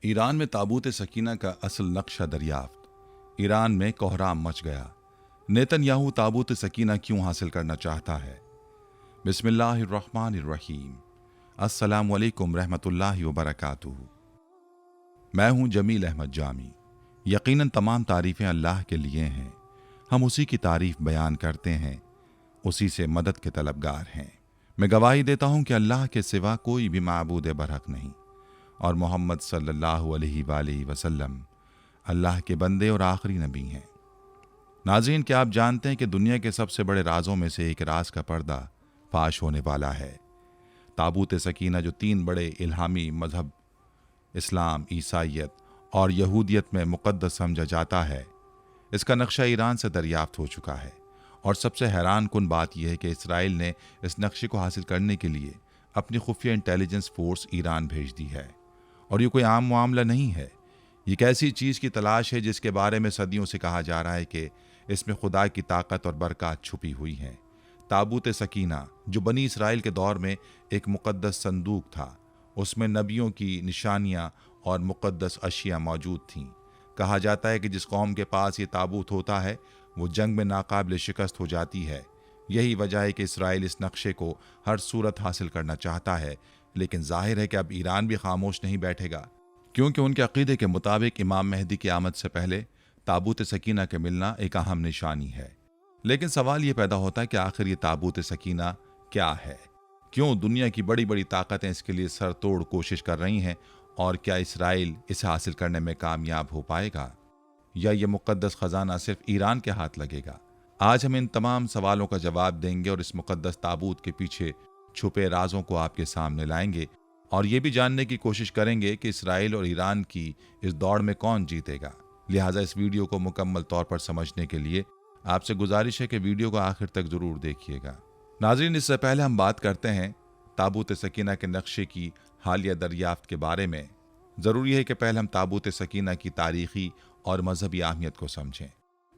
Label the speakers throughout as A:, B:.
A: Iran में ताबूत सकीना का असल नक्शा दरियाफ्त। ईरान में कोहराम मच गया। नेतन्याहू ताबूत सकीना क्यों हासिल करना चाहता है? बिस्मिल्लाहिर्रहमानिर्रहीम। अस्सलामु अलैकुम रहमतुल्लाहि व बरकातुहू। मैं हूं जमील अहमद जामी। यकीनन तमाम तारीफ़ें अल्लाह के लिए हैं। हम उसी की तारीफ़ बयान करते हैं, उसी से मदद के तलबगार हैं। मैं गवाही देता हूं कि अल्लाह के सिवा कोई भी माबूद बरहक नहीं और मोहम्मद सल्लल्लाहु अलैहि वसल्लम अल्लाह के बंदे और आखिरी नबी हैं। नाज़रीन, क्या आप जानते हैं कि दुनिया के सबसे बड़े राजों में से एक राज का पर्दा फाश होने वाला है? ताबूत सकीना, जो 3 बड़े इल्हामी मजहब इस्लाम, ईसाइयत और यहूदियत में मुक़द्दस समझा जाता है, इसका नक्शा ईरान से दरियाफ्त हो चुका है। और सबसे हैरान कुन बात यह है कि इसराइल ने इस नक्शे को हासिल करने के लिए अपनी खुफिया इंटेलिजेंस फोर्स ईरान भेज दी है। और ये कोई आम मामला नहीं है। ये एक ऐसी चीज़ की तलाश है जिसके बारे में सदियों से कहा जा रहा है कि इसमें खुदा की ताकत और बरकत छुपी हुई है। ताबूत सकीना, जो बनी इसराइल के दौर में एक मुक़द्दस संदूक था, उसमें नबियों की निशानियाँ और मुक़द्दस अशिया मौजूद थीं। कहा जाता है कि जिस कौम के पास ये ताबूत होता है वो जंग में नाकाबिल शिकस्त हो जाती है। यही वजह है कि इसराइल इस नक्शे को हर सूरत हासिल करना चाहता है। लेकिन जाहिर है कि अब ईरान भी खामोश नहीं बैठेगा, क्योंकि उनके अकीदे के मुताबिक इमाम मेहदी की आमद से पहले ताबूत सकीना के मिलना एक अहम निशानी है। लेकिन सवाल ये पैदा होता है कि आखिर ये ताबूत सकीना क्या है? क्यों दुनिया की बड़ी बड़ी ताकतें इसके लिए सर तोड़ कोशिश कर रही हैं? और क्या इसराइल इसे हासिल करने में कामयाब हो पाएगा, या ये मुक़द्दस खजाना सिर्फ ईरान के हाथ लगेगा? आज हम इन तमाम सवालों का जवाब देंगे और इस मुक़द्दस ताबूत के पीछे छुपे राजों को आपके सामने लाएंगे और ये भी जानने की कोशिश करेंगे कि इसराइल और ईरान की इस दौड़ में कौन जीतेगा। लिहाजा इस वीडियो को मुकम्मल तौर पर समझने के लिए आपसे गुजारिश है कि वीडियो को आखिर तक जरूर देखिएगा। नाज़रीन, इससे पहले हम बात करते हैं ताबूत सकीना के नक्शे की हालिया दरियाफ्त के बारे में। ज़रूरी है कि पहले हम ताबूत सकीना की तारीख़ी और मजहबी अहमियत को समझें।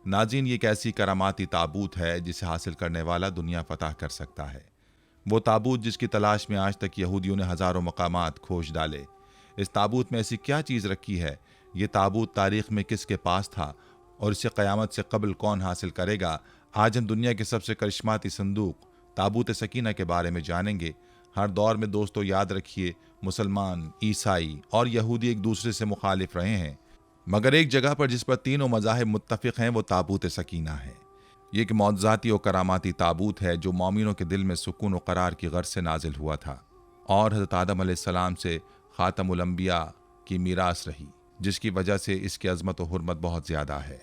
A: नाज़रीन, ये एक ऐसी करामाती ताबूत है जिसे हासिल करने वाला दुनिया फतह कर सकता है। वो ताबूत जिसकी तलाश में आज तक यहूदियों ने हज़ारों मकामात खोज डाले। इस ताबूत में ऐसी क्या चीज़ रखी है? ये ताबूत तारीख़ में किसके पास था और इसे क़यामत से कबल कौन हासिल करेगा? आज हम दुनिया के सबसे करिश्माती संदूक ताबूत सकीना के बारे में जानेंगे। हर दौर में दोस्तों याद रखिए, मुसलमान, ईसाई और यहूदी एक दूसरे से मुखालिफ रहे हैं, मगर एक जगह पर जिस पर तीनों मज़ाहिब मुत्तफ़िक़ हैं वो ताबूत सकीना है। ये एक मौज़ाती और करामाती ताबूत है जो मोमिनों के दिल में सुकून और करार की गर्ज से नाजिल हुआ था और हज़रत आदम अलैहिस्सलाम से ख़ातमुल अंबिया की मीरास रही, जिसकी वजह से इसकी अज़मत और हुर्मत बहुत ज़्यादा है।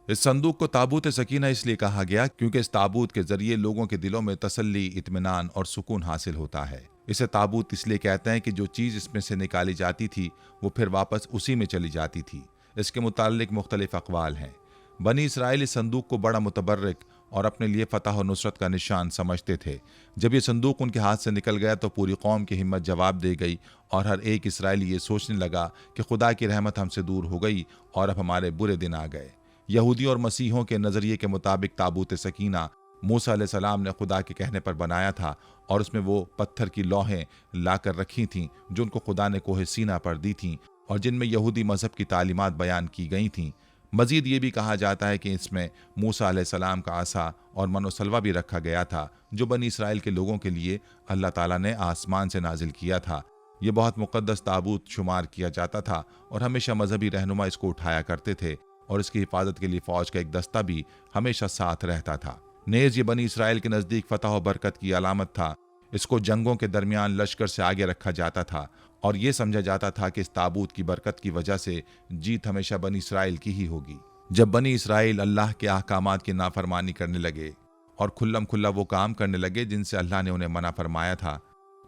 A: इस संदूक को ताबूत सकीना इसलिए कहा गया क्योंकि इस ताबूत के जरिए लोगों के दिलों में तसल्ली, इत्मीनान और सुकून हासिल होता है। इसे ताबूत इसलिए कहते हैं कि जो चीज़ इसमें से निकाली जाती थी वो फिर वापस उसी में चली जाती थी। इसके मुताल्लिक मुख्तलिफ अक़वाल हैं। बनी इसराइल इस संदूक को बड़ा मुतबर्रिक और अपने लिए फतह और नुसरत का निशान समझते थे। जब ये संदूक उनके हाथ से निकल गया तो पूरी कौम की हिम्मत जवाब दे गई और हर एक इसराइली ये सोचने लगा कि खुदा की रहमत हमसे दूर हो गई और अब हमारे बुरे दिन आ गए। यहूदियों और मसीहों के नज़रिए के मुताबिक ताबूत सकीना मूसा अलैहिस्सलाम ने खुदा के कहने पर बनाया था और उसमें वो पत्थर की लौहें लाकर रखी थीं जो उनको खुदा ने कोहे सीना पर दी थीं और जिनमें यहूदी मज़हब की तालीमात बयान की गई थीं। मज़ीद ये भी कहा जाता है कि इसमें मूसा अलैहिस्सलाम का आसा और मनोसलवा भी रखा गया था जो बनी इसराइल के लोगों के लिए अल्लाह ताला ने आसमान से नाजिल किया था। ये बहुत मुक़द्दस ताबूत शुमार किया जाता था और हमेशा मजहबी रहनुमा इसको उठाया करते थे और इसकी हिफाजत के लिए फ़ौज का एक दस्ता भी हमेशा साथ रहता था। नेज़ ये बनी इसराइल के नज़दीक फतह और बरकत की अलामत था। इसको जंगों के दरमियान लश्कर से आगे रखा जाता था और ये समझा जाता था कि इस ताबूत की बरकत की वजह से जीत हमेशा बनी इसराइल की ही होगी। जब बनी इसराइल अल्लाह के अहकामात की नाफरमानी करने लगे और खुल्लम खुल्ला वो काम करने लगे जिनसे अल्लाह ने उन्हें मना फरमाया था,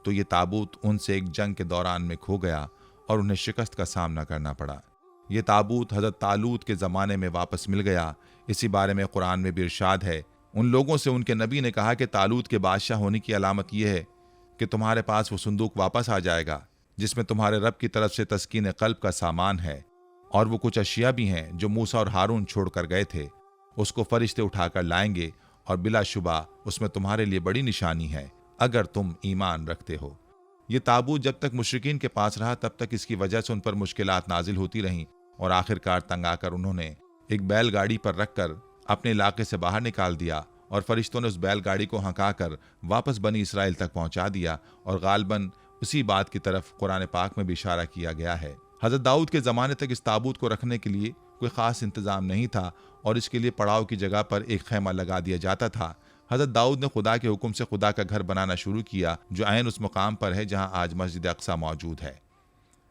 A: तो ये ताबूत उनसे एक जंग के दौरान में खो गया और उन्हें शिकस्त का सामना करना पड़ा। ये ताबूत हज़रत तालूत के ज़माने में वापस मिल गया। इसी बारे में कुरान में भी इरशाद है, उन लोगों से उनके नबी ने कहा कि तालूत के बादशाह होने की अलामत यह है कि तुम्हारे पास वो संदूक वापस आ जाएगा जिसमें तुम्हारे रब की तरफ से तस्कीन क़ल्ब का सामान है और वो कुछ अशिया भी हैं जो मूसा और हारून छोड़कर गए थे। उसको फरिश्ते उठाकर लाएंगे और बिलाशुबा उसमें तुम्हारे लिए बड़ी निशानी है अगर तुम ईमान रखते हो। ये ताबूत जब तक मुशरिकीन के पास रहा तब तक इसकी वजह से उन पर मुश्किलात नाजिल होती रहीं और आखिरकार तंग आकर उन्होंने एक बैलगाड़ी पर रखकर अपने इलाके से बाहर निकाल दिया और फरिश्तों ने उस बैलगाड़ी को हंकाकर वापस बनी इसराइल तक पहुंचा दिया। और गालबन उसी बात की तरफ कुरान पाक में भी इशारा किया गया है। हजरत दाऊद के ज़माने तक इस ताबूत को रखने के लिए कोई ख़ास इंतज़ाम नहीं था और इसके लिए पड़ाव की जगह पर एक खैमा लगा दिया जाता था। हजरत दाऊद ने खुदा के हुक्म से खुदा का घर बनाना शुरू किया जो ऐन उस मुकाम पर है जहां आज मस्जिद अक्सा मौजूद है।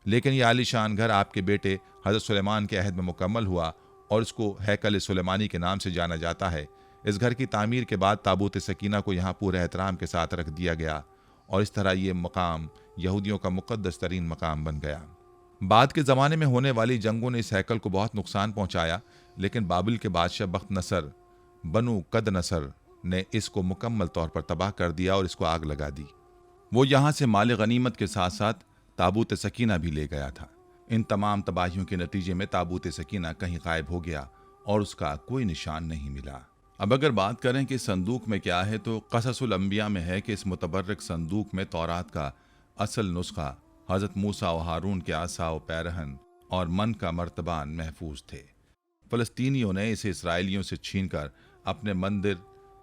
A: लेकिन यह आलीशान घर आपके बेटे हजरत सुलेमान के अहद में मुकम्मल हुआ और इसको हैकल सुलेमानी के नाम से जाना जाता है। इस घर की तामीर के बाद ताबूत सकीना को यहाँ पूरे एहतराम के साथ रख दिया गया और इस तरह ये मकाम यहूदियों का मुक़द्दस तरीन मकाम बन गया। बाद के ज़माने में होने वाली जंगों ने इस हैकल को बहुत नुकसान पहुँचाया, लेकिन बाबिल के बादशाह बख्त नसर बनु कद नसर ने इसको मुकम्मल तौर पर तबाह कर दिया और इसको आग लगा दी। वो यहाँ से माल गनीमत के साथ साथ ताबूत सकीना भी ले गया था। इन तमाम तबाहियों के नतीजे में ताबूत सकीना कहीं गायब हो गया और उसका कोई निशान नहीं मिला। अब अगर बात करें कि संदूक में क्या है, तो क़ससुल अंबिया में है कि इस मुतबर्रक संदूक में तौरात का असल नुस्खा, हज़रत मूसा और हारून के आसा और पैरहन और मन का मर्तबान महफूज थे। फ़लस्तीनियों ने इसे इसराइलियों से छीनकर अपने मंदिर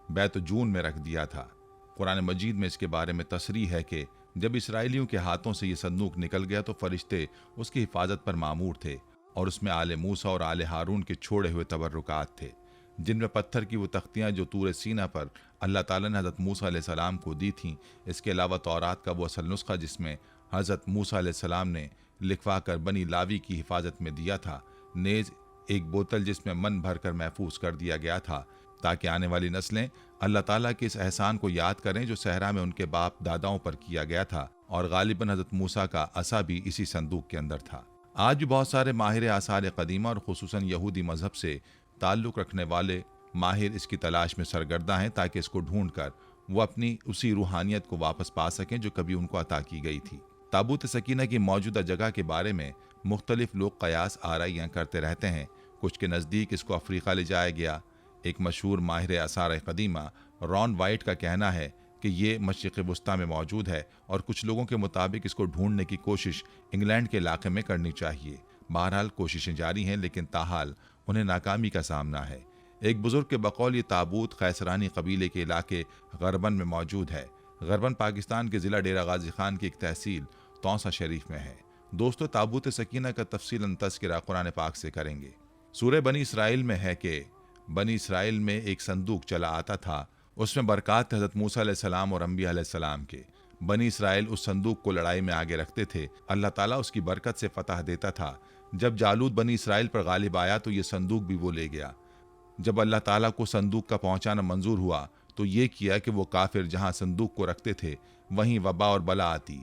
A: बैतजून में रख दिया था। कुरान मजीद में इसके बारे में तसरीह है कि जब इसराइलियों के हाथों से ये संदूक निकल गया तो फरिश्ते उसकी हिफाजत पर मामूर थे और उसमें आले मूसा और आले हारून के छोड़े हुए तबर्रुकात थे, जिनमें पत्थर की वो तख्तियाँ जो तूर सीना पर अल्लाह ताला ने हज़रत मूसा अलैहिस्सलाम को दी थीं। इसके अलावा तौरात का वो असल नुस्खा जिसमें हज़रत मूसा अलैहिस्सलाम ने लिखवा कर बनी लावी की हिफाजत में दिया था, नेज़ एक बोतल जिसमें मन भर कर महफूज कर दिया गया था ताकि आने वाली नस्लें अल्लाह ताला के इस एहसान को याद करें जो सहरा में उनके बाप दादाओं पर किया गया था। और गालिबन हज़रत मूसा का असा भी इसी संदूक के अंदर था। आज भी बहुत सारे माहिर आसार कदीमा और खुसूसन यहूदी मजहब से ताल्लुक़ रखने वाले माहिर इसकी तलाश में सरगर्दा हैं ताकि इसको ढूंढ कर वो अपनी उसी रूहानियत को वापस पा सकें जो कभी उनको अता की गई थी। ताबूत सकीना की मौजूदा जगह के बारे में मुख्तलिफ लोग कयास आराइयाँ करते रहते हैं। कुछ के नज़दीक इसको अफ्रीका ले जाया गया। एक मशहूर माहिर आसार कदीमा रॉन वाइट का कहना है कि ये मशरिक़ वस्ता में मौजूद है और कुछ लोगों के मुताबिक इसको ढूंढने की कोशिश इंग्लैंड के इलाके में करनी चाहिए। बहरहाल कोशिशें जारी हैं, लेकिन ताहाल उन्हें नाकामी का सामना है। एक बुजुर्ग के बकौल ये ताबूत खैसरानी कबीले के इलाके गरबन में मौजूद है। गरबन पाकिस्तान के ज़िला डेरा गाजी खान की एक तहसील तौसा शरीफ में है। दोस्तों, ताबूत सकीना का तफसीलन तज़किरा कुरान पाक से करेंगे। सूरह बनी इसराइल में है कि बनी इसराइल में एक संदूक चला आता था, उसमें बरक़ात हज़रत मूसा अलैहिस्सलाम और अंबिया अलैहिस्सलाम के। बनी इसराइल उस संदूक को लड़ाई में आगे रखते थे, अल्लाह ताला उसकी बरकत से फतह देता था। जब जालूत बनी इसराइल पर गालिब आया तो ये संदूक भी वो ले गया। जब अल्लाह ताला को संदूक का पहुंचाना मंजूर हुआ तो ये किया कि वो काफिर जहां संदूक को रखते थे वहीं वबा और बला आती।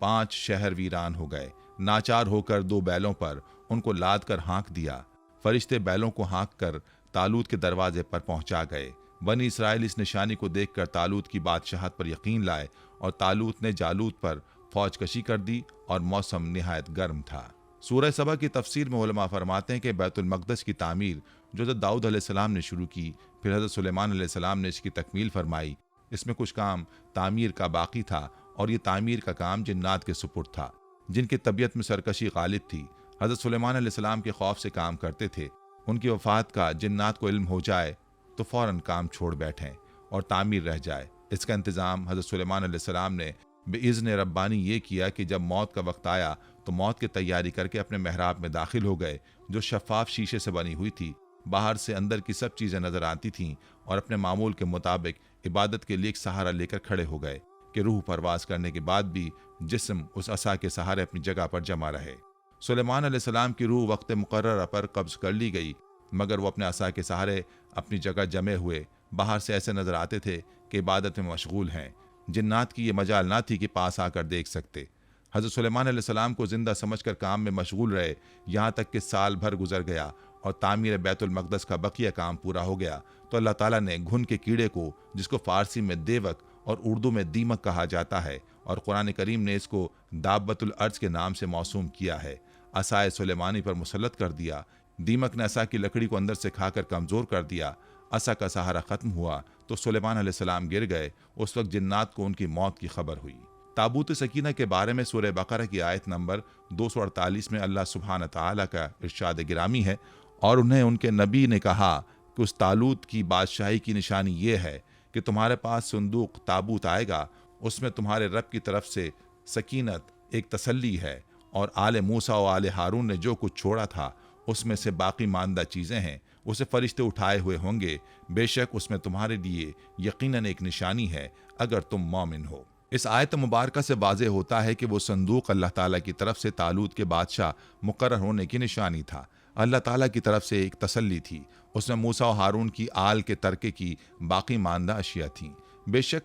A: 5 शहर वीरान हो गए। नाचार होकर 2 बैलों पर उनको लाद कर हाँक दिया। फरिश्ते बैलों को हाँक कर तालूत के दरवाजे पर पहुंचा गए। बनी इसराइल इस निशानी को देखकर तालूत की बादशाहत पर यकीन लाए और तालूत ने जालूत पर फौज कशी कर दी और मौसम निहायत गर्म था। सूरह सबा की तफसीर में उलमा फरमाते हैं कि बैतुल मक़दस की तामीर जो हज़रत दाऊद अलैहिस्सलाम ने शुरू की, फिर हज़रत सुलेमान अलैहिस्सलाम ने इसकी तकमील फरमाई। इसमें कुछ काम तामीर का बाकी था और ये तामीर का काम जिन्नात के सुपुर्द था, जिनकी तबीयत में सरकशी गालिब थी। हज़रत सुलेमान अलैहिस्सलाम के खौफ से काम करते थे। उनकी वफ़ात का जिन्नात को इल्म हो जाए तो फ़ौरन काम छोड़ बैठें और तामीर रह जाए। इसका इंतज़ाम हज़रत सुलेमान अलैहिस्सलाम ने बेइज़्न रब्बानी ये किया कि जब मौत का वक्त आया तो मौत की तैयारी करके अपने महराब में दाखिल हो गए जो शफ़ाफ शीशे से बनी हुई थी। बाहर से अंदर की सब चीज़ें नज़र आती थीं और अपने मामूल के मुताबिक इबादत के लिए एक सहारा लेकर खड़े हो गए कि रूह परवास करने के बाद भी जिस्म उस असा के सहारे अपनी जगह पर जमा रहे। सुलेमान अलैहिस्सलाम की रूह वक्त मुकर्रर पर कब्ज़ कर ली गई, मगर वो अपने असा के सहारे अपनी जगह जमे हुए बाहर से ऐसे नज़र आते थे कि इबादत में मशगूल हैं। जिन्नात की ये मजाल ना थी कि पास आकर देख सकते। हज़रत सुलेमान अलैहिस्सलाम को जिंदा समझकर काम में मशगूल रहे, यहाँ तक कि साल भर गुजर गया और तामीर बैतुल मक़दस का बकिया काम पूरा हो गया तो अल्लाह ताला ने घुन के कीड़े को, जिसको फ़ारसी में देवक और उर्दू में दीमक कहा जाता है और कुरान करीम ने इसको दाब्बतुल अर्ज़ के नाम से मौसूम किया है, असाए सुलेमानी पर मुसल्लत कर दिया। दीमक ने असा की लकड़ी को अंदर से खाकर कमज़ोर कर दिया। असा का सहारा ख़त्म हुआ तो सुलेमान अलैहिस्सलाम गिर गए। उस वक्त जिन्नात को उनकी मौत की खबर हुई। ताबूत सकीना के बारे में सूरह बकरा की आयत नंबर 248 में अल्लाह सुब्हान तआला का इरशाद गिरामी है, और उन्हें उनके नबी ने कहा कि उस तालूत की बादशाही की निशानी ये है कि तुम्हारे पास संदूक ताबूत आएगा, उसमें तुम्हारे रब की तरफ से सकीनत एक तसल्ली है, और आले मूसा और आले हारून ने जो कुछ छोड़ा था उसमें से बाकी मानदा चीज़ें हैं, उसे फरिश्ते उठाए हुए होंगे। बेशक उसमें तुम्हारे लिए यकीनन एक निशानी है अगर तुम मौमिन हो। इस आयत मुबारका से वाज़ेह होता है कि वो संदूक अल्लाह ताला की तरफ से तालूत के बादशाह मुकर्रर होने की निशानी था। अल्लाह ताला की तरफ से एक तसल्ली थी, उसमें मूसा और हारून की आल के तरके की बाकी मानदा अशिया थीं। बेशक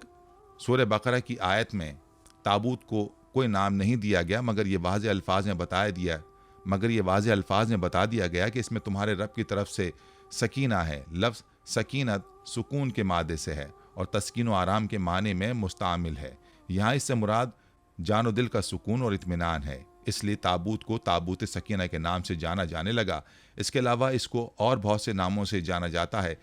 A: सूरह बकरा की आयत में ताबूत को कोई नाम नहीं दिया गया, मगर ये वाज़ेह अल्फाज में बता दिया गया कि इसमें तुम्हारे रब की तरफ से सकीना है। लफ्ज़ सकीनत सुकून के मादे से है और तस्कीन व आराम के माने में मुस्तामिल है। यहाँ इससे मुराद जान व दिल का सुकून और इत्मीनान है, इसलिए ताबूत को ताबूत सकीना के नाम से जाना जाने लगा। इसके अलावा इसको और बहुत से नामों से जाना जाता है।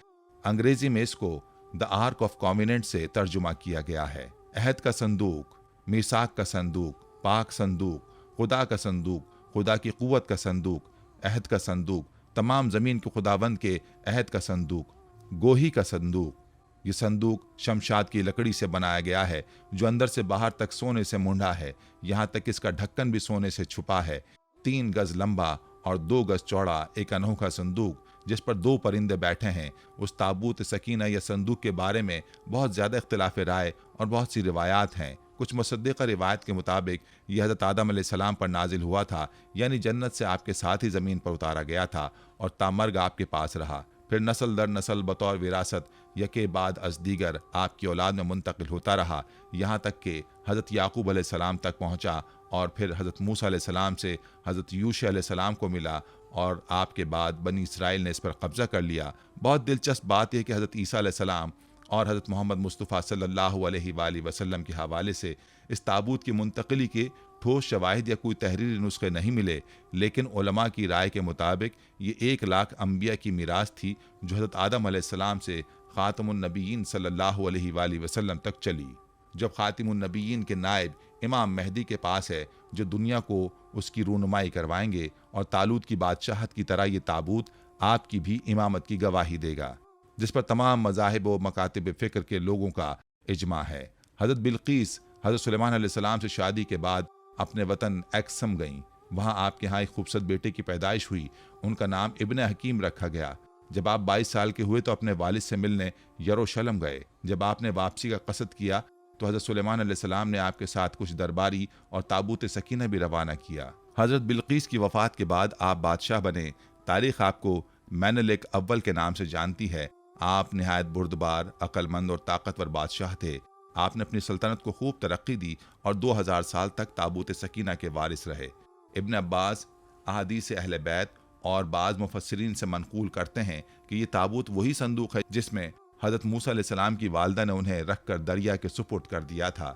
A: अंग्रेजी में इसको द आर्क ऑफ कॉन्वेनेंट से तर्जुमा किया गया है। अहद का संदूक, मीसाक का संदूक, पाक संदूक, खुदा का संदूक, खुदा की कुव्वत का संदूक, अहद का संदूक, तमाम ज़मीन के खुदाबंद के अहद का संदूक, गोही का संदूक। ये संदूक शमशाद की लकड़ी से बनाया गया है जो अंदर से बाहर तक सोने से मुंढा है, यहाँ तक इसका ढक्कन भी सोने से छुपा है। 3 गज लंबा और 2 गज चौड़ा एक अनोखा संदूक जिस पर 2 परिंदे बैठे हैं। उस ताबूत सकीना या संदूक के बारे में बहुत ज़्यादा इख्तिलाफ राय और बहुत सी रिवायात हैं। कुछ मुसद्दिक़ा रिवायत के मुताबिक यह हज़रत आदम अलैहिस्सलाम पर नाजिल हुआ था, यानी जन्नत से आपके साथ ही ज़मीन पर उतारा गया था और तामर्ग आपके पास रहा। फिर नस्ल दर नस्ल बतौर विरासत यके बाद अज दीगर आपकी औलाद में मुंतकिल होता रहा, यहाँ तक कि हज़रत याकूब अलैहिस्सलाम तक पहुँचा और फिर हज़रत मूसा अलैहिस्सलाम से हज़रत यूशा अलैहिस्सलाम को मिला और आपके बाद बनी इसराइल ने इस पर कब्ज़ा कर लिया। बहुत दिलचस्प बात यह कि हज़रत ईसा अलैहिस्सलाम और हज़रत मोहम्मद मुस्तफ़ा सल्लल्लाहु अलैहि वसल्लम के हवाले से इस ताबूत की मुंतकिली के ठोस शवाहिद या कोई तहरीरी नुस्खे नहीं मिले, लेकिन उलमा की राय के मुताबिक ये 1 लाख अम्बिया की मीरास थी जो हज़रत आदम अलैहिस्सलाम से ख़ातमुन नबीयीन सल्लल्लाहु अलैहि वसल्लम तक चली। जब ख़ातिमुन नबीयीन के नायब इमाम मेहदी के पास है जो दुनिया को उसकी रूनुमाई करवाएंगे, और तालूत की बादशाहत की तरह ये ताबूत आपकी भी इमामत की गवाही देगा, जिस पर तमाम मज़ाहिब व मकातिब फ़िक्र के लोगों का इजमा है। हज़रत बिल्कीस हज़रत सुलेमान अलैहिस्सलाम से शादी के बाद अपने वतन एक्सम गईं। वहाँ आपके यहाँ एक खूबसूरत बेटे की पैदाइश हुई। उनका नाम इब्ने हकीम रखा गया। जब आप 22 साल के हुए तो अपने वालिद से मिलने यरूशलेम गए। जब आपने वापसी का कसद किया तो हज़रत सुलेमान अलैहिस्सलाम ने आपके साथ कुछ दरबारी और ताबूत सकीना भी रवाना किया। हज़रत बिल्कीस की वफ़ात के बाद आप बादशाह बने। तारीख़ आपको मेनेलिक अव्वल के नाम से जानती है। आप नहायत बुर्दबार, अक्लमंद और ताकतवर बादशाह थे। आपने अपनी सल्तनत को खूब तरक्की दी और 2000 साल तक ताबूत सकीना के वारिस रहे। इब्न अब्बास अहादीस अहले बैत और बाज़ मुफस्सिरीन से मनकूल करते हैं कि ये ताबूत वही संदूक है जिसमें हज़रत मूसा अलैहिस्सलाम की वालदा ने उन्हें रखकर दरिया के सुपुर्द कर दिया था।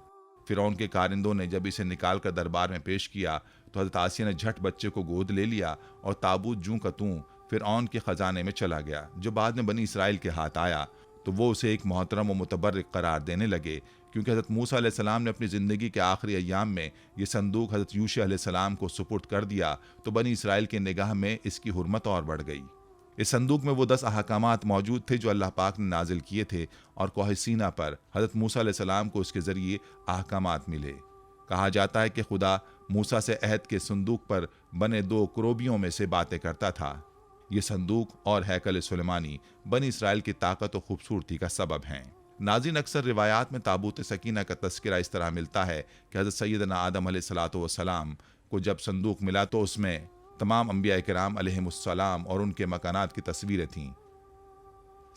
A: फ़िरौन के कारिंदों ने जब इसे निकाल कर दरबार में पेश किया तो हज़रत आसिया ने झट बच्चे को गोद ले लिया और ताबूत जूं का तूं फ़िरौन के ख़जाने में चला गया। जो बाद में बनी इसराइल के हाथ आया तो वो उसे एक मोहतरम व मुतबर्रिक करार देने लगे, क्योंकि हज़रत मूसा अलैहिस्सलाम ने अपनी ज़िंदगी के आखिरी अय्याम में ये संदूक हज़रत यूशा अलैहिस्सलाम को सुपुर्द कर दिया तो बनी इसराइल के निगाह में इसकी हुर्मत और बढ़ गई। इस संदूक में वो 10 अहकामात मौजूद थे जो अल्लाह पाक ने नाजिल किए थे और कोह सीना पर हज़रत मूसा अलैहिस्सलाम को उसके ज़रिए अहकामात मिले। कहा जाता है कि खुदा मूसा से अहद के संदूक पर बने 2 क्रोबियों में से बातें करता था। ये संदूक और हैकल सुलेमानी बनी इसराइल की ताकत और खूबसूरती का सबब हैं। नाज़रीन, अक्सर रिवायात में ताबूत सकीना का तस्करा इस तरह मिलता है कि हज़रत सैयदना आदम अलैहिस्सलातु वस्सलाम को जब संदूक मिला तो उसमें तमाम अंबिया किराम अलैहिमुस्सलाम और उनके मकानात की तस्वीरें थीं।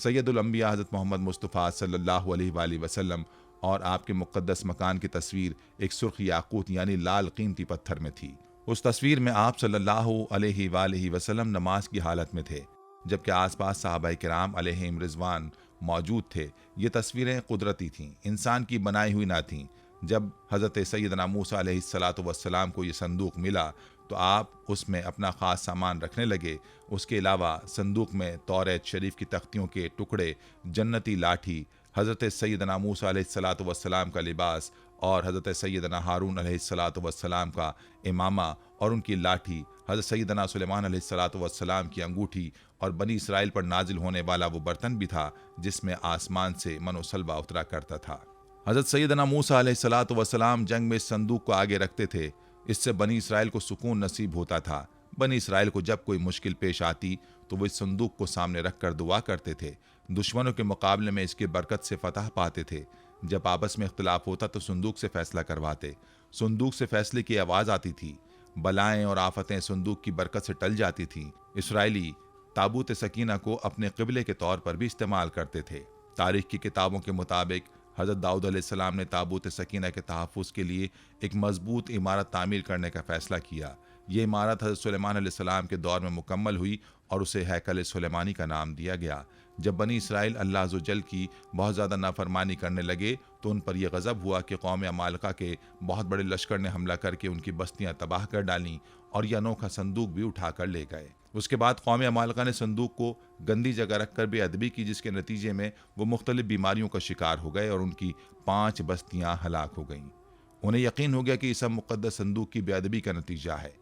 A: सैयदुल अंबिया हज़रत मोहम्मद मुस्तफ़ा सल्लल्लाहु अलैहि वसल्लम और आपके मुक़द्दस मकान की तस्वीर एक सुर्ख याकूत यानी लाल कीमती पत्थर में थी। उस तस्वीर में आप सल्लल्लाहु अलैहि वसल्लम नमाज की हालत में थे, जबकि आसपास सहाबाए किराम अलैहिम रिज़वान मौजूद थे। ये तस्वीरें कुदरती थीं, इंसान की बनाई हुई ना थीं। जब हज़रत सैयदना मूसा अलैहिस्सलातु वस्सलाम को ये संदूक मिला तो आप उसमें अपना ख़ास सामान रखने लगे। उसके अलावा संदूक में तौरात शरीफ की तख्तियों के टुकड़े, जन्नती लाठी, हज़रत सैयदना मूसा अलैहिस्सलातु वस्सलाम का लिबास और हज़रत सैयदना हारून अलैहिस्सलातु वस्सलाम का इमामा और उनकी लाठी, हज़रत सैयदना सुलेमान अलैहिस्सलातु वस्सलाम की अंगूठी और बनी इसराइल पर नाजिल होने वाला वो बर्तन भी था जिसमें आसमान से मनो सल्वा उतरा करता था। हज़रत सैयदना मूसा अलैहिस्सलातु वस्सलाम जंग में इस संदूक को आगे रखते थे। इससे बनी इसराइल को सुकून नसीब होता था। बनी इसराइल को जब कोई मुश्किल पेश आती तो वो इस संदूक को सामने रखकर दुआ करते थे। दुश्मनों के मुकाबले में इसकी बरकत से फतह पाते थे। जब आपस में इख्तिलाफ होता तो संदूक से फैसला करवाते। संदूक से फैसले की आवाज़ आती थी। बलाएं और आफतें संदूक की बरकत से टल जाती थीं। इसराइली ताबूत सकीना को अपने क़िबले के तौर पर भी इस्तेमाल करते थे। तारीख की किताबों के मुताबिक हज़रत दाऊद अलैहिस्सलाम ने ताबूत सकीना के तहफ़्फ़ुज़ के लिए एक मजबूत इमारत तामीर करने का फ़ैसला किया। ये इमारत हज़रत सुलेमान अलैहिस्सलाम के दौर में मुकम्मल हुई और उसे हैकल सुलेमानी का नाम दिया गया। जब बनी इसराइल अल्लाह अज़्ज़ व जल की बहुत ज़्यादा नाफरमानी करने लगे तो उन पर यह गज़ब हुआ कि कौम अमालका के बहुत बड़े लश्कर ने हमला करके उनकी बस्तियां तबाह कर डालीं और यह अनोखा संदूक भी उठा कर ले गए। उसके बाद कौम अमालका ने संदूक को गंदी जगह रखकर बेअदबी की, जिसके नतीजे में वो मुख्तलिफ बीमारियों का शिकार हो गए और उनकी 5 बस्तियां हलाक हो गईं। उन्हें यकीन हो गया कि इस मुक़द्दस संदूक की बेअदबी का नतीजा है।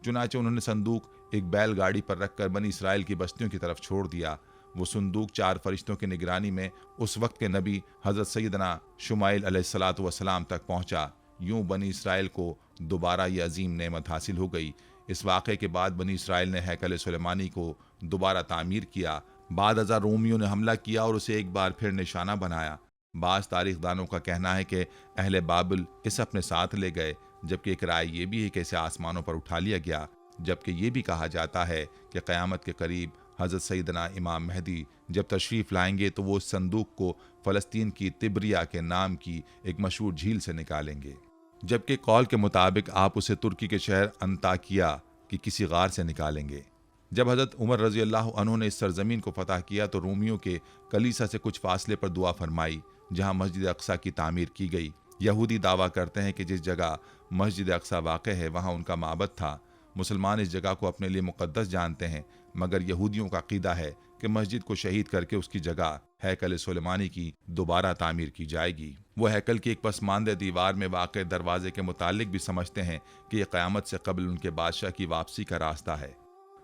A: चुनाचे उन्होंने संदूक एक बैलगाड़ी पर रखकर बनी इसराइल की बस्तियों की तरफ छोड़ दिया। वो संदूक 4 फरिश्तों की निगरानी में उस वक्त के नबी हज़रत सैयदना शुमाइल अलैहिस्सलातु वस्सलाम तक पहुंचा। यूं बनी इसराइल को दोबारा ये अजीम नेमत हासिल हो गई। इस वाक़े के बाद बनी इसराइल ने हैकल सुलेमानी को दोबारा तामीर किया। बाद अज़ा रोमियों ने हमला किया और उसे एक बार फिर निशाना बनाया। बाज़ तारीखदानों का कहना है कि अहले बाबिल इसे अपने साथ ले गए, जबकि एक राय ये भी है कि इसे आसमानों पर उठा लिया गया। जबकि ये भी कहा जाता है कि क़यामत के करीब हज़रत सैयदना इमाम महदी जब तशरीफ़ लाएंगे तो वो उस संदूक को फ़लस्तीन की तिब्रिया के नाम की एक मशहूर झील से निकालेंगे, जबकि कौल के मुताबिक आप उसे तुर्की के शहर अंताकिया की किसी गार से निकालेंगे। जब हज़रत उमर रज़ी अल्लाह अन्हु ने इस सरजमीन को फ़तह किया तो रोमियों के कलीसा से कुछ फासले पर दुआ फरमाई जहाँ मस्जिद अक्सा की तामीर की गई। यहूदी दावा करते हैं कि जिस जगह मस्जिद अक्सा वाक़ है वहाँ उनका माबद था। मुसलमान इस जगह को अपने लिए मुक़द्दस जानते हैं, मगर यहूदियों का अक़ीदा है कि मस्जिद को शहीद करके उसकी जगह हैकल सुलेमानी की दोबारा तामीर की जाएगी। वो हैकल की एक पसमानदा दीवार में वाक़ दरवाजे के मुतालिक भी समझते हैं कि यह क़यामत से कबल उनके बादशाह की वापसी का रास्ता है।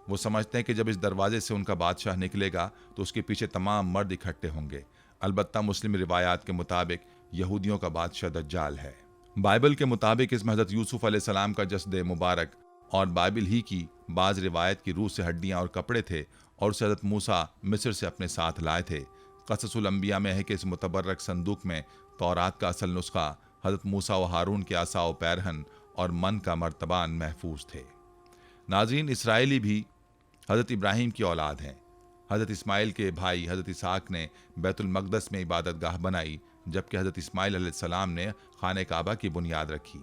A: वो समझते हैं कि जब इस दरवाजे से उनका बादशाह निकलेगा तो उसके पीछे तमाम मर्द इकट्ठे होंगे। अलबत्ता मुस्लिम रिवायात के मुताबिक यहूदियों का बादशाह दज्जाल है। बाइबल के मुताबिक इसमें हज़रत यूसुफ अलैहिस्सलाम का जस्द मुबारक और बाइबल ही की बाज़ रिवायत की रूह से हड्डियाँ और कपड़े थे और उसे हज़रत मूसा मिस्र से अपने साथ लाए थे। क़ससुल अंबिया में है कि इस मुतबर्रक संदूक में तौरात का असल नुस्खा, हज़रत मूसा व हारून के आसा व पैरहन और मन का मर्तबान महफूज थे। नाज़रीन, इसराइली भी हज़रत इब्राहीम की औलाद हैं। हज़रत इस्माइल के भाई हज़रत इसहाक ने बैतुल मक़दस में इबादत गाह बनाई, जबकि हज़रत इस्माइल अलैहिस्सलाम ने खाने काबा की बुनियाद रखी।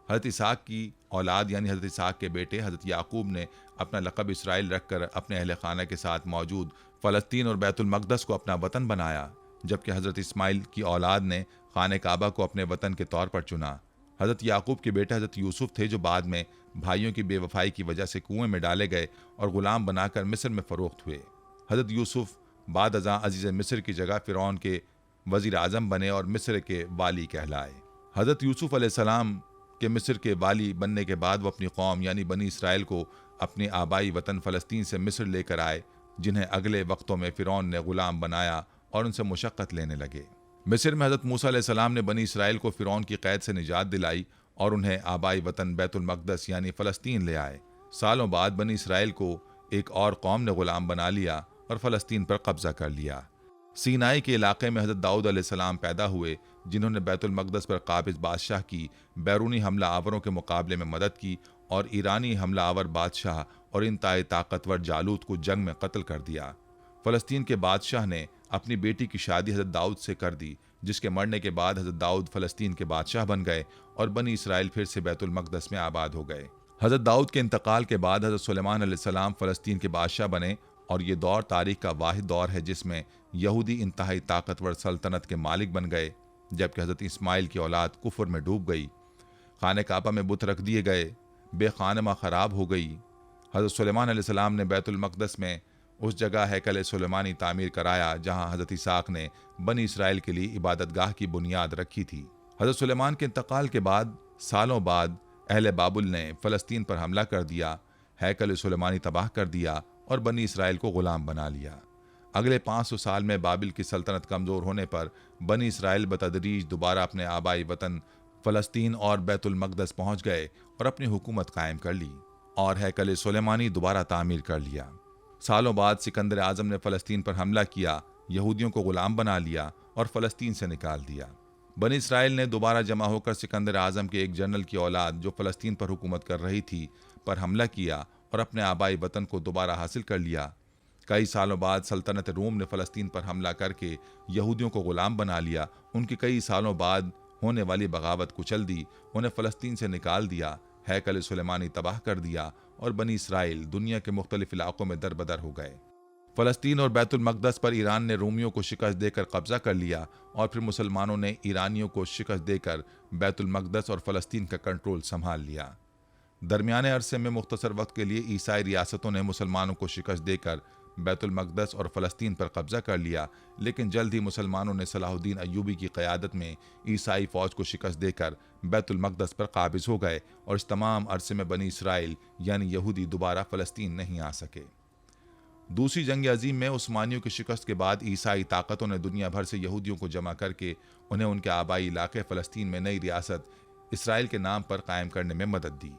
A: हज़रत इसहाक की औलाद यानी हज़रत इसहाक के बेटे हज़रत याकूब ने अपना लक़ब इसराइल रखकर अपने अहले खाना के साथ मौजूद फ़लस्तीन और बैतुल मक़दस को अपना वतन बनाया, जबकि हज़रत इस्माइल की औलाद ने खाने काबा को अपने वतन के तौर पर चुना। हज़रत याकूब के बेटे हज़रत यूसुफ थे जो बाद में भाइयों की बेवफाई की वजह से कुएं में डाले गए और ग़ुलाम बनाकर मिस्र में फ़रोख्त हुए। हज़रत यूसुफ बाद अज़ा अज़ीज़ मिस्र की जगह फ़िरौन के वज़ीर आज़म बने और मिस्र के वाली कहलाए। हज़रत यूसुफ अलैहिस्सलाम के मिस्र के वाली बनने के बाद वो अपनी कौम यानी बनी इसराइल को अपने आबाई वतन फ़लस्तीन से मिस्र लेकर आए, जिन्हें अगले वक्तों में फ़िरौन ने ग़ुलाम बनाया और उनसे मुशक्क़त लेने लगे। मिस्र में हज़रत मूसा अलैहिस्सलाम ने बनी इसराइल को फ़िरौन की क़ैद से निजात दिलाई और उन्हें आबाई वतन बैतुल मक़दस यानी फ़लस्तीन ले आए। सालों बाद बनी इसराइल को एक और कौम ने ग़ुलाम बना लिया और फ़लस्तीन पर कब्ज़ा कर लिया। सीनाई के इलाके में हज़रत दाऊद अलैहिस्सलाम पैदा हुए, जिन्होंने बैतुल मक़दस पर काबिज़ बादशाह की बैरूनी हमला आवरों के मुकाबले में मदद की और ईरानी हमला आवर बादशाह और इंतहाई ताकतवर जालूत को जंग में कत्ल कर दिया। फ़लस्तीन के बादशाह ने अपनी बेटी की शादी हज़रत दाऊद से कर दी, जिसके मरने के बाद हज़रत दाऊद फ़लस्तीन के बादशाह बन गए और बनी इसराइल फिर से बैतुल मक़दस में आबाद हो गए। हज़रत दाऊद के इंतकाल के बाद हज़रत सुलेमान अलैहिस्सलाम फ़लस्तीन के बादशाह बने और ये दौर तारीख का वाहिद दौर है जिसमें यहूदी इंतहाई ताकतवर सल्तनत के मालिक बन गए, जबकि हज़रत इस्माइल की औलाद कुफर में डूब गई। खाने काबा में बुत रख दिए गए, बेखानमा ख़राब हो गई। हज़रत सुलेमान अलैहिस्सलाम ने बैतुल मक़दस में उस जगह हैकल सुलेमानी तामीर कराया जहाँ हज़रत इसहाक ने बनी इसराइल के लिए इबादत गाह की बुनियाद रखी थी। हज़रत सुलेमान के इंतकाल के बाद सालों बाद अहले बाबुल ने फ़लस्तीन पर हमला कर दिया, हैकल सुलेमानी तबाह कर दिया और बनी इसराइल को ग़ुलाम बना लिया। अगले 500 साल में बाबिल की सल्तनत कमज़ोर होने पर बनी इसराइल बतदरीज दोबारा अपने आबाई वतन फ़लस्तीन और बैतुल मक़दस पहुँच गए और अपनी हुकूमत कायम कर ली और हैकल सुलेमानी दोबारा तामीर कर लिया। सालों बाद सिकंदर आज़म ने फ़लस्तीन पर हमला किया, यहूदियों को ग़ुलाम बना लिया और फ़लस्तीन से निकाल दिया। बनी इसराइल ने दोबारा जमा होकर सिकंदर आज़म के एक जनरल की औलाद जो फ़लस्तीन पर हुकूमत कर रही थी पर हमला किया और अपने आबाई वतन को दोबारा हासिल कर लिया। कई सालों बाद सल्तनत रोम ने फ़लस्तीन पर हमला करके यहूदियों को ग़ुलाम बना लिया। उनकी कई सालों बाद होने वाली बगावत कुचल दी, उन्हें फ़लस्तीन से निकाल दिया, हैकल सुलेमानी तबाह कर दिया और बनी इसराइल दुनिया के मुख्तलिफ इलाकों में दरबदर हो गए। फ़लस्तीन और बैतुल मक़दस पर ईरान ने रोमियों को शिकस्त देकर कब्जा कर लिया और फिर मुसलमानों ने ईरानियों को शिकस्त देकर बैतुल मक़दस और फ़लस्तीन का कंट्रोल संभाल लिया। दरमियाने अरसे में मुख्तसर वक्त के लिए ईसाई रियासतों ने मुसलमानों को शिकस्त देकर बैतुल मक़दस और फ़लस्तीन पर कब्जा कर लिया, लेकिन जल्द ही मुसलमानों ने सलाहुद्दीन अय्यूबी की क़यादत में ईसाई फ़ौज को शिकस्त देकर बैतुल मक़दस पर काबिज़ हो गए और इस तमाम अरसे में बनी इसराइल यानी यहूदी दोबारा फ़लस्तीन नहीं आ सके। दूसरी जंग अजीम में उस्मानियों की शिकस्त के बाद ईसाई ताकतों ने दुनिया भर से यहूदियों को जमा करके उन्हें उनके आबाई इलाके फ़लस्तीन में नई रियासत इसराइल के नाम पर कायम करने में मदद दी।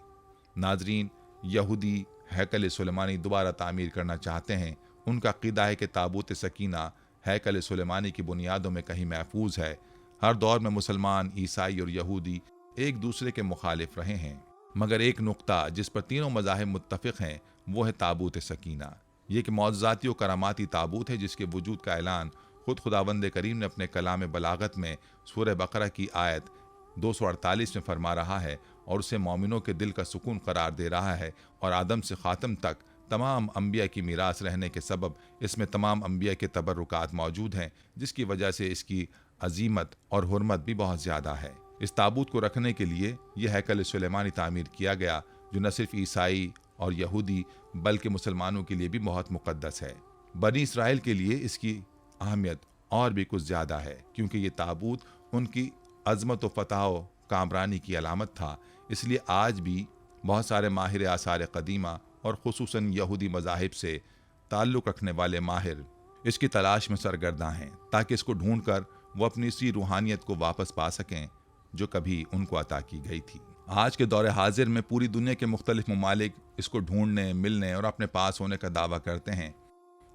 A: नाजरीन, यहूदी हैकल सुलेमानी दोबारा तामीर करना चाहते हैं। उनका क़ीदा है कि ताबूत सकीना हैकल सुलेमानी की बुनियादों में कहीं महफूज है। हर दौर में मुसलमान, ईसाई और यहूदी एक दूसरे के मुखालिफ रहे हैं, मगर एक नुक्ता जिस पर तीनों मज़ाहिब मुत्तफ़िक़ हैं वो है ताबूत सकीना। ये कि मौज़ज़ाती और करामाती ताबूत है जिसके वजूद का ऐलान खुद खुदावंद करीम ने अपने कलाम बलागत में सूरह बकरा की आयत 248 में फरमा रहा है और उसे मोमिनों के दिल का सुकून करार दे रहा है और आदम से ख़ातम तक तमाम अंबिया की मीरास रहने के सबब इसमें तमाम अंबिया के तबर्रुकात मौजूद हैं, जिसकी वजह से इसकी अजीमत और हुर्मत भी बहुत ज़्यादा है। इस ताबूत को रखने के लिए यह हैकल सुलेमानी तामीर किया गया जो न सिर्फ ईसाई और यहूदी बल्कि मुसलमानों के लिए भी बहुत मुक़द्दस है। बनी इसराइल के लिए इसकी अहमियत और भी कुछ ज़्यादा है क्योंकि ये ताबूत उनकी अज़मत व फ़तह व कामरानी की अलामत था। इसलिए आज भी बहुत सारे माहिर आसार क़दीमा और ख़ुसूसन यहूदी मज़ाहिब से ताल्लुक़ रखने वाले माहिर इसकी तलाश में सरगर्दा हैं ताकि इसको ढूंढ कर वो अपनी इसी रूहानियत को वापस पा सकें जो कभी उनको अता की गई थी। आज के दौरे हाजिर में पूरी दुनिया के मुख्तलिफ ममालिक इसको ढूंढने, मिलने और अपने पास होने का दावा करते हैं,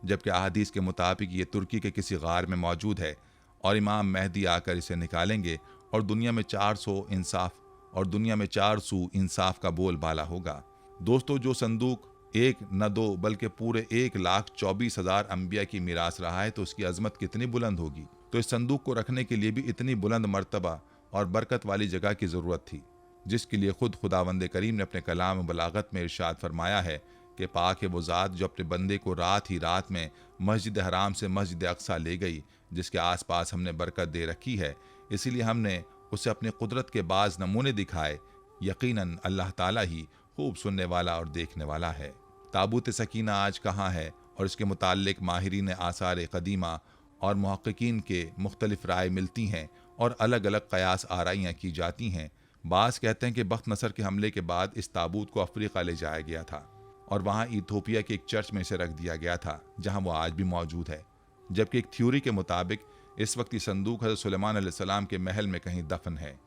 A: जबकि अहादीस के मुताबिक ये तुर्की के किसी गार में मौजूद है और इमाम मेहदी आकर इसे निकालेंगे और दुनिया में 400 इंसाफ का बोलबाला होगा। दोस्तों, जो संदूक एक न दो बल्कि पूरे 1,24,000 अंबिया की मीरास रहा है तो उसकी अजमत कितनी बुलंद होगी। तो इस संदूक को रखने के लिए भी इतनी बुलंद मर्तबा और बरकत वाली जगह की ज़रूरत थी, जिसके लिए खुद खुदावंद करीम ने अपने कलाम बलागत में इरशाद फरमाया है कि पाक है वो ज़ात जो अपने बंदे को रात ही रात में मस्जिद हराम से मस्जिद अक्सा ले गई, जिसके आसपास हमने बरकत दे रखी है, इसीलिए हमने उसे अपने कुदरत के बाज़ नमूने दिखाए। यकीनन अल्लाह ताला ही खूब सुनने वाला और देखने वाला है। ताबूत सकीना आज कहाँ है और इसके मुताल्लिक माहिरीन आसार क़दीमा और मुहक्किकीन के मुख्तलिफ राय मिलती हैं और अलग अलग क़यास आराइयाँ की जाती हैं। बाज़ कहते हैं कि बख्त नसर के हमले के बाद इस ताबूत को अफ्रीका ले जाया गया था और वहाँ इथोपिया के एक चर्च में इसे रख दिया गया था जहाँ वो आज भी मौजूद है, जबकि एक थ्योरी के मुताबिक इस वक्त ये संदूक हज़रत सुलेमान अलैहिस्सलाम के महल में कहीं दफन है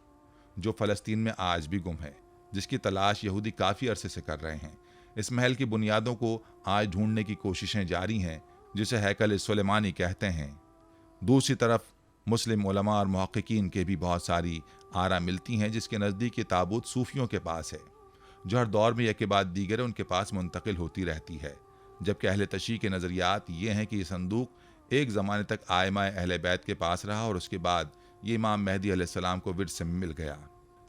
A: जो फ़लस्तीन में आज भी गुम है, जिसकी तलाश यहूदी काफ़ी अरसे से कर रहे हैं। इस महल की बुनियादों को आज ढूंढने की कोशिशें जारी हैं, जिसे हैकल सुलेमानी कहते हैं। दूसरी तरफ मुस्लिम उलमा और मुहक्किकीन के भी बहुत सारी आरा मिलती हैं, जिसके नज़दीक ये ताबूत सूफियों के पास है जो हर दौर में एक के बाद दीगर उनके पास मुंतकिल होती रहती है, जबकि अहले तशरीह के नज़रियात ये हैं कि ये संदूक एक ज़माने तक आइमाए अहले बैत के पास रहा और उसके बाद ये इमाम मेहदी अलैहिस्सलाम को विर्स से मिल गया।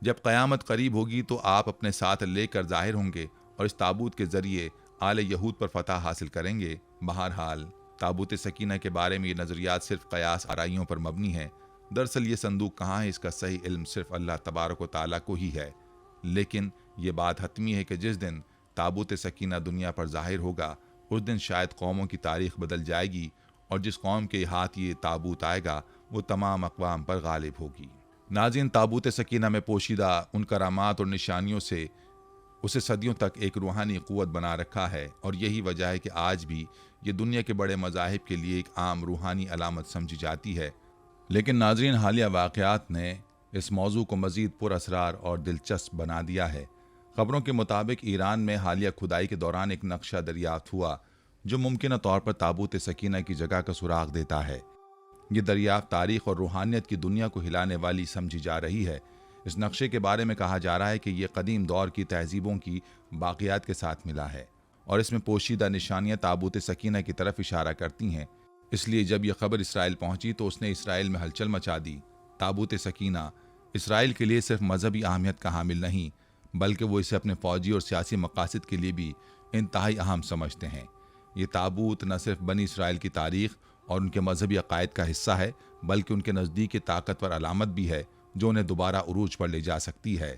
A: जब क़यामत करीब होगी तो आप अपने साथ लेकर ज़ाहिर होंगे और इस ताबूत के ज़रिए आले यहूद पर फतह हासिल करेंगे। बहरहाल ताबूत सकीना के बारे में ये नज़रियात सिर्फ क़यास आराइयों पर मबनी है। दरअसल ये संदूक कहाँ है इसका सही इल्म सिर्फ अल्लाह तबारक व तआला को ही है, लेकिन ये बात हतमी है कि जिस दिन ताबूत सकीना दुनिया पर ज़ाहिर होगा उस दिन शायद कौमों की तारीख़ बदल जाएगी और जिस कौम के हाथ ये ताबूत आएगा वो तमाम अक़वाम पर गालिब होगी। नाज़रीन, ताबूत सकीना में पोशीदा उन करामात और निशानियों से उसे सदियों तक एक रूहानी क़ुव्वत बना रखा है, और यही वजह है कि आज भी ये दुनिया के बड़े मज़ाहिब के लिए एक आम रूहानी अलामत समझी जाती है। लेकिन नाज़रीन, हालिया वाक़यात ने इस मौजू को मज़ीद पुरअसरार और दिलचस्प बना दिया है। खबरों के मुताबिक ईरान में हालिया खुदाई के दौरान एक नक्शा दरियाफ्त हुआ जो मुमकिन तौर पर ताबूत सकीना की जगह का सुराग देता है। ये दरियाफ्त तारीख और रूहानियत की दुनिया को हिलाने वाली समझी जा रही है। इस नक्शे के बारे में कहा जा रहा है कि यह कदीम दौर की तहजीबों की बाक़ियात के साथ मिला है और इसमें पोशीदा निशानियाँ ताबूत सकीना की तरफ इशारा करती हैं। इसलिए जब यह खबर इसराइल पहुंची तो उसने इसराइल में हलचल मचा दी। ताबूत सकीना इसराइल के लिए सिर्फ मजहबी अहमियत का हामिल नहीं, बल्कि वो इसे अपने फौजी और सियासी मकासद के लिए भी इंतहाई अहम समझते हैं। ये ताबूत न सिर्फ बनी इसराइल की तारीख और उनके मजहबी अकायद का हिस्सा है, बल्कि उनके नज़दीक एक ताकतवर अलामत भी है जो उन्हें दोबारा उरूज पर ले जा सकती है।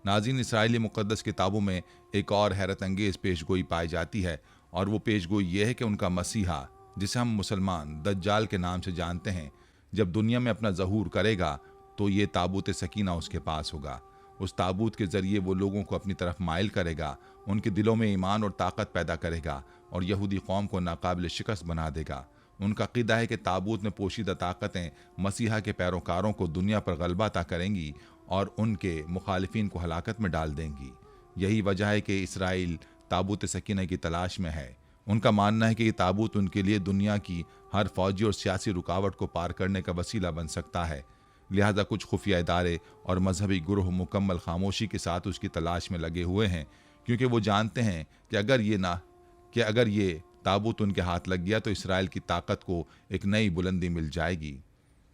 A: नाज़रीन, इसराइली मुक़द्दस किताबों में एक और हैरत अंगेज़ पेशगोई पाई जाती है, और वो पेशगोई ये है कि उनका मसीहा, जिसे हम मुसलमान दज्जाल के नाम से जानते हैं, जब दुनिया में अपना ज़हूर करेगा तो ये ताबूत सकीना उसके पास होगा। उस ताबूत के ज़रिए वो लोगों को अपनी तरफ माइल करेगा, उनके दिलों में ईमान और ताकत पैदा करेगा और यहूदी कौम को नाकाबिल शिकस्त बना देगा। उनका क़ीदा है कि ताबूत में पोशीदा ताकतें मसीहा के पैरोकारों को दुनिया पर गलबा अता करेंगी और उनके मुखालिफिन को हलाकत में डाल देंगी। यही वजह है कि इसराइल ताबूत सकीना की तलाश में है। उनका मानना है कि ये ताबूत उनके लिए दुनिया की हर फौजी और सियासी रुकावट को पार करने का वसीला बन सकता है। लिहाजा कुछ खुफिया इदारे और मजहबी गुरूह मुकम्मल खामोशी के साथ उसकी तलाश में लगे हुए हैं, क्योंकि वो जानते हैं कि अगर ये ताबूत उनके हाथ लग गया तो इसराइल की ताकत को एक नई बुलंदी मिल जाएगी।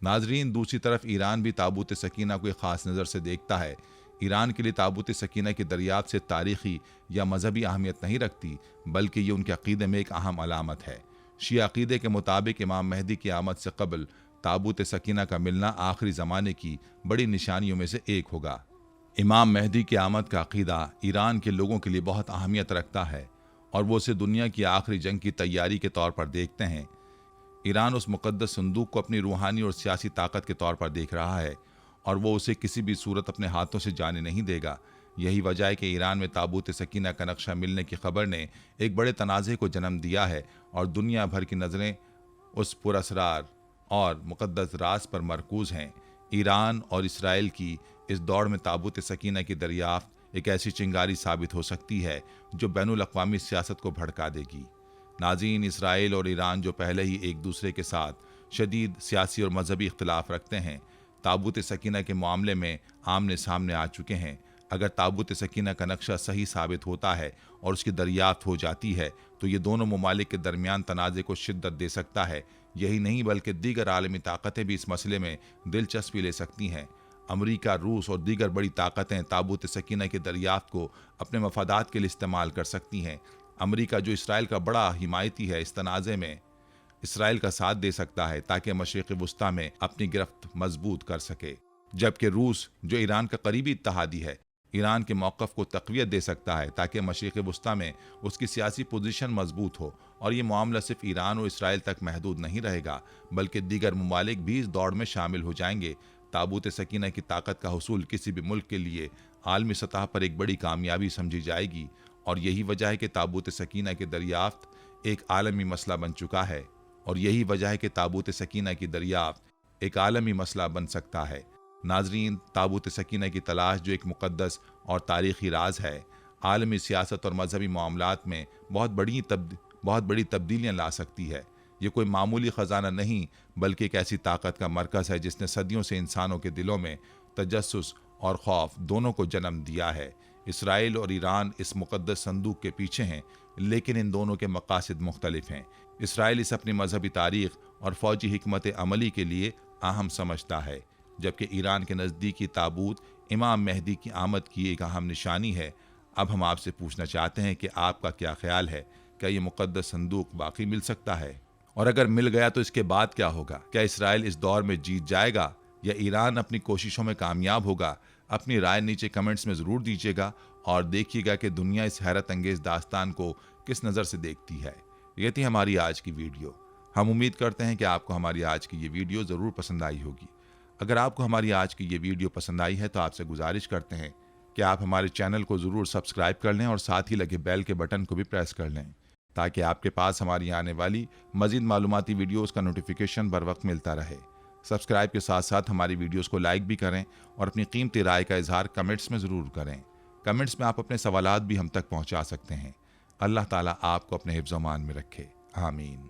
A: नाजरीन, दूसरी तरफ ईरान भी ताबूत सकीना को एक ख़ास नज़र से देखता है। ईरान के लिए ताबूत सकीना की दरियाफ्त से तारीख़ी या मजहबी अहमियत नहीं रखती, बल्कि ये उनके अक़ीदे में एक अहम अलामत है। शिया अक़ीदे के मुताबिक इमाम मेहदी की आमद से कबल ताबूत सकीना का मिलना आखिरी ज़माने की बड़ी निशानियों में से एक होगा। इमाम मेहदी की आमद का अक़ीदा ईरान के लोगों के लिए बहुत अहमियत रखता है और वो उसे दुनिया की आखिरी जंग की तैयारी के तौर पर देखते हैं। ईरान उस मुक़द्दस संदूक को अपनी रूहानी और सियासी ताकत के तौर पर देख रहा है और वो उसे किसी भी सूरत अपने हाथों से जाने नहीं देगा। यही वजह है कि ईरान में ताबूत सकीना का नक्शा मिलने की खबर ने एक बड़े तनाज़े को जन्म दिया है और दुनिया भर की नज़रें उस पुरअसरार और मुक़द्दस राज पर मरकूज़ हैं। ईरान और इसराइल की इस दौड़ में ताबूत सकीना की दरियाफ्त एक ऐसी चिंगारी साबित हो सकती है जो बैनुल अक़वामी सियासत को भड़का देगी। नाज़रीन, इसराइल और ईरान जो पहले ही एक दूसरे के साथ शदीद सियासी और मजहबी इख्तिलाफ रखते हैं, ताबूत सकीना के मामले में आमने सामने आ चुके हैं। अगर ताबूत सकीना का नक्शा सही साबित होता है और उसकी दरियाफ्त हो जाती है तो ये दोनों ममालिक के दरमियान तनाज़े को शिद्दत दे सकता है। यही नहीं बल्कि दीगर आलमी ताकतें भी इस मसले में दिलचस्पी ले सकती हैं। अमरीका, रूस और दीगर बड़ी ताकतें ताबूत सकीना की दरियाफ्त को अपने मफादात के लिए इस्तेमाल कर सकती हैं। अमरीका, जो इसराइल का बड़ा हिमायती है, इस तनाज़े में इसराइल का साथ दे सकता है ताकि मशरिक़ वुस्ता में अपनी गिरफ्त मजबूत कर सके, जबकि रूस, जो ईरान का करीबी इत्तेहादी है, ईरान के मौक़िफ़ को तक़वियत दे सकता है ताकि मशरिक़ वुस्ता में उसकी सियासी पोजीशन मजबूत हो। और ये मामला सिर्फ ईरान और इसराइल तक महदूद नहीं रहेगा, बल्कि दीगर ममालिक भी इस दौड़ में शामिल हो जाएंगे। ताबूत सकीना की ताकत का हुसूल किसी भी मुल्क के लिए आलमी सतह पर एक बड़ी कामयाबी समझी जाएगी और यही वजह है कि ताबूत सकीना की दरियाफ्त एक आलमी मसला बन चुका है और यही वजह है कि ताबूत सकीना की दरियाफ्त एक आलमी मसला बन सकता है। नाजरीन, ताबूत सकीना की तलाश, जो एक मुक़द्दस और तारीख़ी राज है, आलमी सियासत और मजहबी मामलात में बहुत बड़ी तब्दीलियाँ ला सकती है। ये कोई मामूली ख़जाना नहीं, बल्कि एक ऐसी ताकत का मरकज़ है जिसने सदियों से इंसानों के दिलों में तजस्सुस और खौफ दोनों को जन्म दिया है। इसराइल और ईरान इस मुक़द्दस संदूक के पीछे हैं, लेकिन इन दोनों के मकासद मुख्तलिफ हैं। इसराइल इस अपनी मजहबी तारीख़ और फ़ौजी हिकमत अमली के लिए अहम समझता है, जबकि ईरान के नज़दीकी ताबूत इमाम मेहदी की आमद की एक अहम निशानी है। अब हम आपसे पूछना चाहते हैं कि आपका क्या ख्याल है, क्या ये मुक़द्दस संदूक वाकई मिल सकता है? और अगर मिल गया तो इसके बाद क्या होगा? क्या इसराइल इस दौर में जीत जाएगा या ईरान अपनी कोशिशों में कामयाब होगा? अपनी राय नीचे कमेंट्स में ज़रूर दीजिएगा और देखिएगा कि दुनिया इस हैरत अंगेज़ दास्तान को किस नज़र से देखती है। ये थी हमारी आज की वीडियो। हम उम्मीद करते हैं कि आपको हमारी आज की ये वीडियो ज़रूर पसंद आई होगी। अगर आपको हमारी आज की ये वीडियो पसंद आई है तो आपसे गुजारिश करते हैं कि आप हमारे चैनल को ज़रूर सब्सक्राइब कर लें और साथ ही लगे बेल के बटन को भी प्रेस कर लें, ताकि आपके पास हमारी आने वाली मज़ीद मालूमाती वीडियोज़ का नोटिफिकेशन बर वक्त मिलता रहे। सब्सक्राइब के साथ साथ हमारी वीडियोज़ को लाइक भी करें और अपनी कीमती राय का इजहार कमेंट्स में ज़रूर करें। कमेंट्स में आप अपने सवालात भी हम तक पहुँचा सकते हैं। अल्लाह ताला आपको अपने हिफ्ज़-ओ-मान में रखे। आमीन।